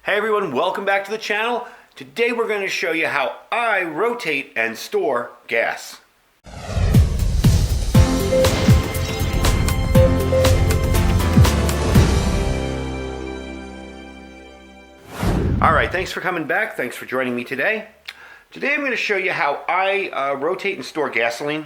Hey everyone, welcome back to the channel. Today we're going to show you how I rotate and store gas. Alright, thanks for coming back. Thanks for joining me today. Today I'm going to show you how I rotate and store gasoline.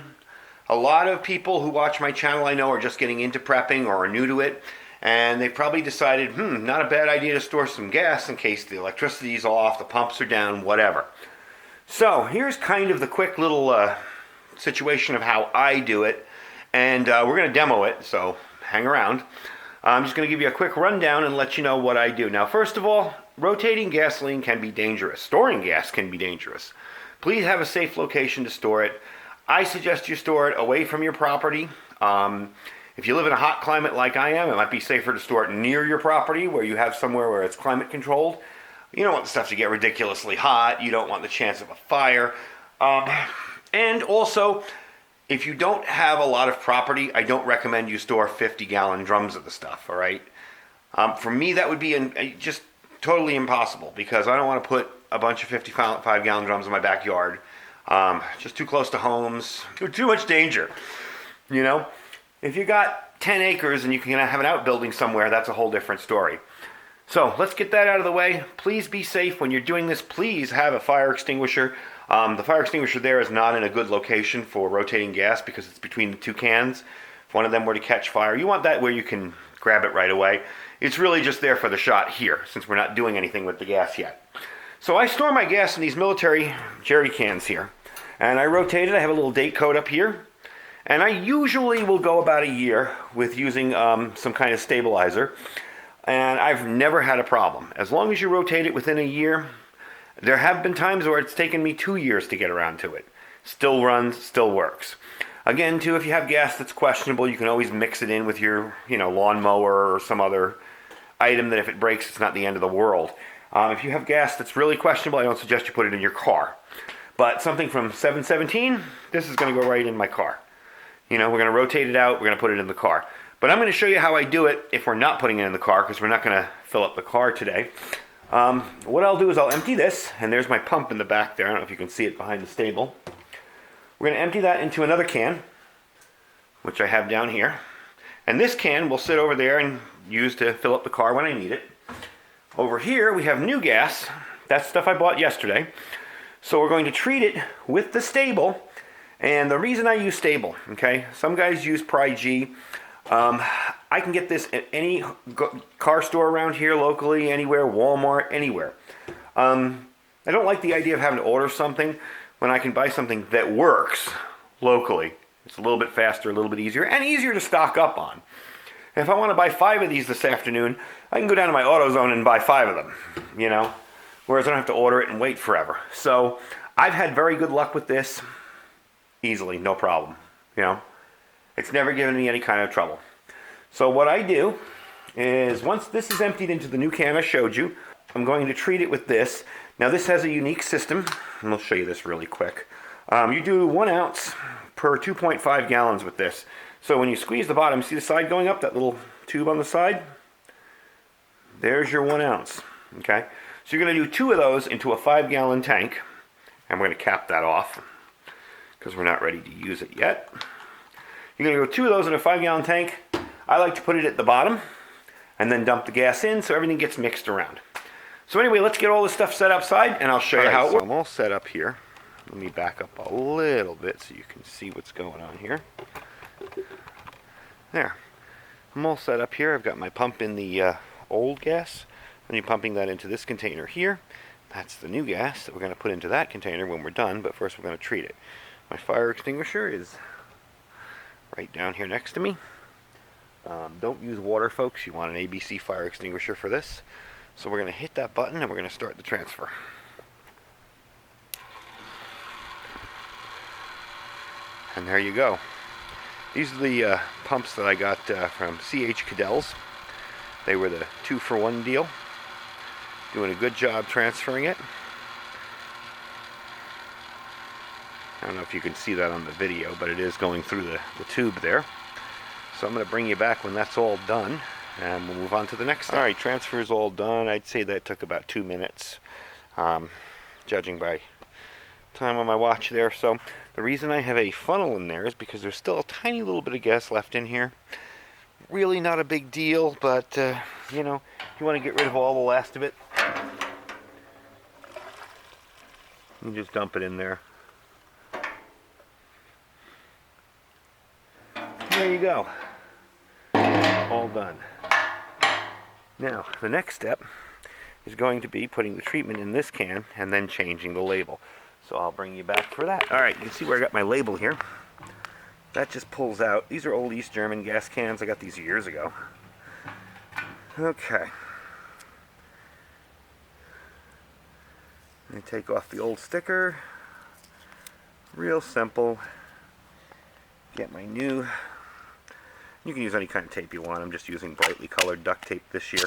A lot of people who watch my channel I know are just getting into prepping or are new to it. And they've probably decided, not a bad idea to store some gas in case the electricity's off, the pumps are down, whatever. So here's kind of the quick little situation of how I do it. And we're going to demo it, so hang around. I'm just going to give you a quick rundown and let you know what I do. Now, first of all, rotating gasoline can be dangerous. Storing gas can be dangerous. Please have a safe location to store it. I suggest you store it away from your property. If you live in a hot climate like I am, it might be safer to store it near your property where you have somewhere where it's climate controlled. You don't want the stuff to get ridiculously hot. You don't want the chance of a fire. And also, if you don't have a lot of property, I don't recommend you store 50-gallon drums of the stuff, all right? For me, that would be just totally impossible because I don't want to put a bunch of 55-gallon drums in my backyard. Just too close to homes. Too much danger, you know? If you got 10 acres and you can have an outbuilding somewhere, that's a whole different story. So let's get that out of the way. Please be safe when you're doing this. Please have a fire extinguisher. The fire extinguisher there is not in a good location for rotating gas because it's between the two cans. If one of them were to catch fire, you want that where you can grab it right away. It's really just there for the shot here since we're not doing anything with the gas yet. So I store my gas in these military jerry cans here. And I rotate it. I have a little date code up here. And I usually will go about a year with using some kind of stabilizer. And I've never had a problem. As long as you rotate it within a year, there have been times where it's taken me 2 years to get around to it. Still runs, still works. Again, too, if you have gas that's questionable, you can always mix it in with your, lawnmower or some other item that if it breaks, it's not the end of the world. If you have gas that's really questionable, I don't suggest you put it in your car. But something from 717, this is going to go right in my car. We're going to rotate it out, we're going to put it in the car. But I'm going to show you how I do it if we're not putting it in the car, because we're not going to fill up the car today. What I'll do is I'll empty this, and there's my pump in the back there. I don't know if you can see it behind the stable. We're going to empty that into another can, which I have down here. And this can will sit over there and use to fill up the car when I need it. Over here we have new gas. That's stuff I bought yesterday. So we're going to treat it with the Sta-Bil. And the reason I use Sta-Bil, okay, some guys use Pri-G. I can get this at any car store around here, locally, anywhere, Walmart, anywhere. I don't like the idea of having to order something when I can buy something that works locally. It's a little bit faster, a little bit easier, and easier to stock up on. If I want to buy 5 of these this afternoon, I can go down to my AutoZone and buy 5 of them, whereas I don't have to order it and wait forever. So I've had very good luck with this. Easily, no problem, It's never given me any kind of trouble. So what I do is once this is emptied into the new can I showed you, I'm going to treat it with this. Now this has a unique system, and I'll show you this really quick. You do 1 ounce per 2.5 gallons with this. So when you squeeze the bottom, see the side going up, that little tube on the side? There's your 1 ounce, okay? So you're going to do 2 of those into a 5-gallon tank, and we're going to cap that off because we're not ready to use it yet. You're going to go 2 of those in a 5-gallon tank. I like to put it at the bottom and then dump the gas in so everything gets mixed around. So anyway, let's get all this stuff set outside and I'll show you how it works. I'm all set up here. Let me back up a little bit so you can see what's going on here. There. I'm all set up here. I've got my pump in the old gas. I'm pumping that into this container here. That's the new gas that we're going to put into that container when we're done, but first we're going to treat it. My fire extinguisher is right down here next to me. Don't use water, folks. You want an ABC fire extinguisher for this. So we're going to hit that button and we're going to start the transfer. And there you go. These are the pumps that I got from C.H. Cadell's. They were the 2-for-1 deal. Doing a good job transferring it. I don't know if you can see that on the video, but it is going through the tube there. So I'm going to bring you back when that's all done. and we'll move on to the next step. All right, transfer is all done. I'd say that took about 2 minutes, judging by time on my watch there. So the reason I have a funnel in there is because there's still a tiny little bit of gas left in here. Really not a big deal, but you know, you want to get rid of all the last of it, you just dump it in there. There you go. All done. Now, the next step is going to be putting the treatment in this can and then changing the label. So I'll bring you back for that. All right, you can see where I got my label here. That just pulls out. These are old East German gas cans. I got these years ago. Okay. Let me take off the old sticker. Real simple. Get my new. You can use any kind of tape you want. I'm just using brightly colored duct tape this year.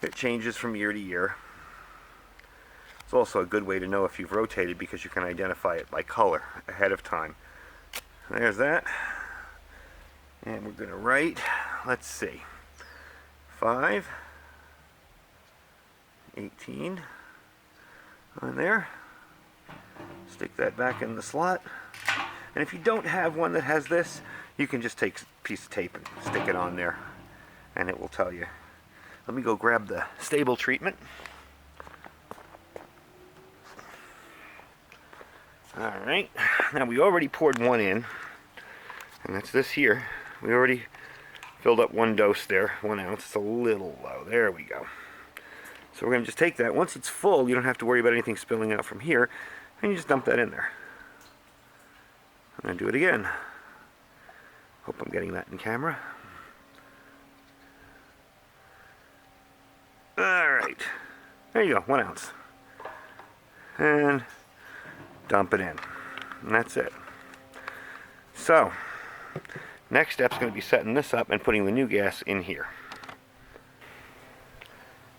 It changes from year to year. It's also a good way to know if you've rotated because you can identify it by color ahead of time. There's that. And we're going to write, let's see, 5, 18 on there. Stick that back in the slot. And if you don't have one that has this, you can just take a piece of tape and stick it on there, and it will tell you. Let me go grab the stable treatment. Alright, now we already poured one in, and that's this here. We already filled up one dose there, 1 ounce. It's a little low. There we go. So we're going to just take that. Once it's full, you don't have to worry about anything spilling out from here, and you just dump that in there. I'm going to do it again. Hope I'm getting that in camera. Alright, there you go, 1 ounce. And dump it in. And that's it. So, next step's going to be setting this up and putting the new gas in here.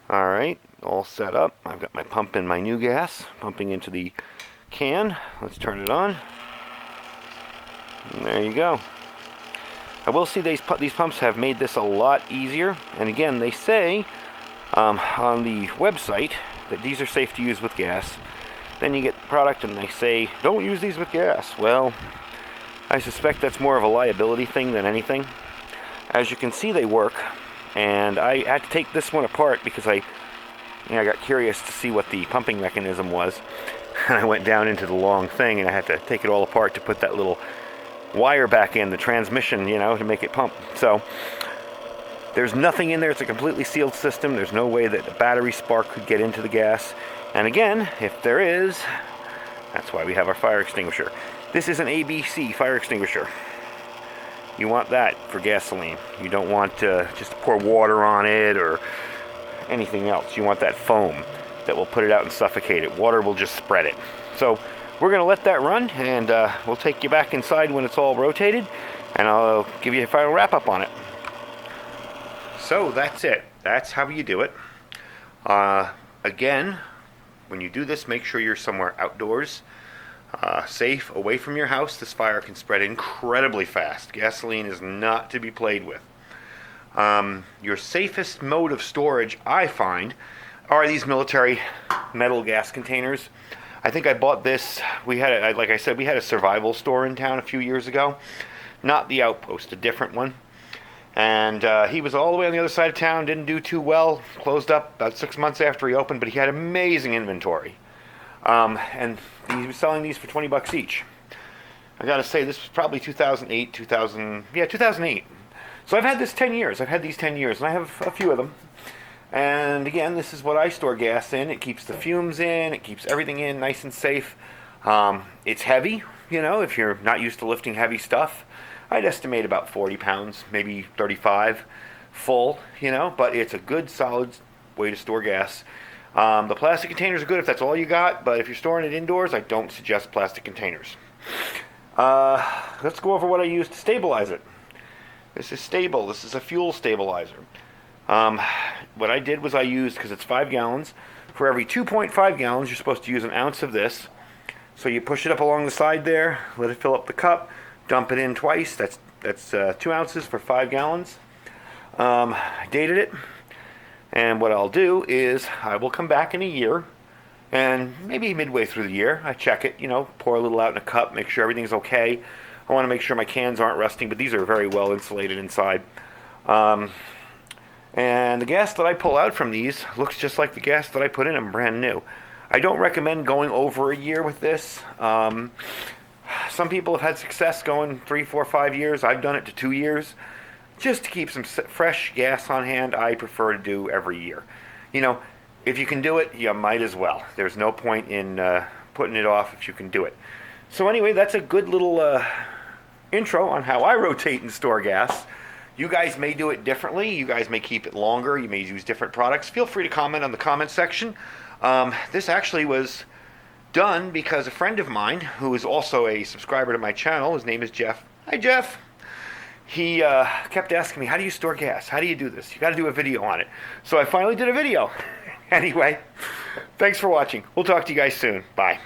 Alright, all set up. I've got my pump in my new gas, pumping into the can. Let's turn it on. And there you go. I will see these pumps have made this a lot easier. And again, they say on the website that these are safe to use with gas. Then you get the product and they say, don't use these with gas. Well, I suspect that's more of a liability thing than anything. As you can see, they work. And I had to take this one apart because I got curious to see what the pumping mechanism was. And I went down into the long thing and I had to take it all apart to put that little wire back in, the transmission, you know, to make it pump. So there's nothing in there. It's a completely sealed system. There's no way that a battery spark could get into the gas. And again, if there is, that's why we have our fire extinguisher. This is an ABC fire extinguisher. You want that for gasoline. You don't want just to pour water on it or anything else. You want that foam that will put it out and suffocate it. Water will just spread it. So we're going to let that run, and we'll take you back inside when it's all rotated, and I'll give you a final wrap-up on it. So that's it. That's how you do it. Again, when you do this, make sure you're somewhere outdoors, safe, away from your house. This fire can spread incredibly fast. Gasoline is not to be played with. Your safest mode of storage, I find, are these military metal gas containers. I think I bought this. We had, like I said, we had a survival store in town a few years ago. Not the Outpost, a different one. And he was all the way on the other side of town, didn't do too well, closed up about 6 months after he opened, but he had amazing inventory. And he was selling these for $20 each. I gotta say, this was probably 2008, 2008. So I've had this 10 years. I've had these 10 years, and I have a few of them. And again, this is what I store gas in. It keeps the fumes in, it keeps everything in nice and safe. It's heavy, you know, if you're not used to lifting heavy stuff. I'd estimate about 40 pounds, maybe 35 full, you know, but it's a good solid way to store gas. The plastic containers are good if that's all you got, but if you're storing it indoors, I don't suggest plastic containers. Let's go over what I use to stabilize it. This is stable. This is a fuel stabilizer. What I did was I used, because it's 5 gallons, for every 2.5 gallons, you're supposed to use an ounce of this. So you push it up along the side there, let it fill up the cup, dump it in twice. That's 2 ounces for 5 gallons. I dated it, and what I'll do is I will come back in a year, and maybe midway through the year, I check it, pour a little out in a cup, make sure everything's okay. I want to make sure my cans aren't rusting, but these are very well insulated inside. And the gas that I pull out from these looks just like the gas that I put in them, brand new. I don't recommend going over a year with this. Some people have had success going 3, 4, 5 years. I've done it to 2 years. Just to keep some fresh gas on hand, I prefer to do every year. If you can do it, you might as well. There's no point in putting it off if you can do it. So anyway, that's a good little intro on how I rotate and store gas. You guys may do it differently. You guys may keep it longer. You may use different products. Feel free to comment on the comment section. This actually was done because a friend of mine, who is also a subscriber to my channel, his name is Jeff. Hi, Jeff. He kept asking me, how do you store gas? How do you do this? You got to do a video on it. So I finally did a video. Anyway, thanks for watching. We'll talk to you guys soon. Bye.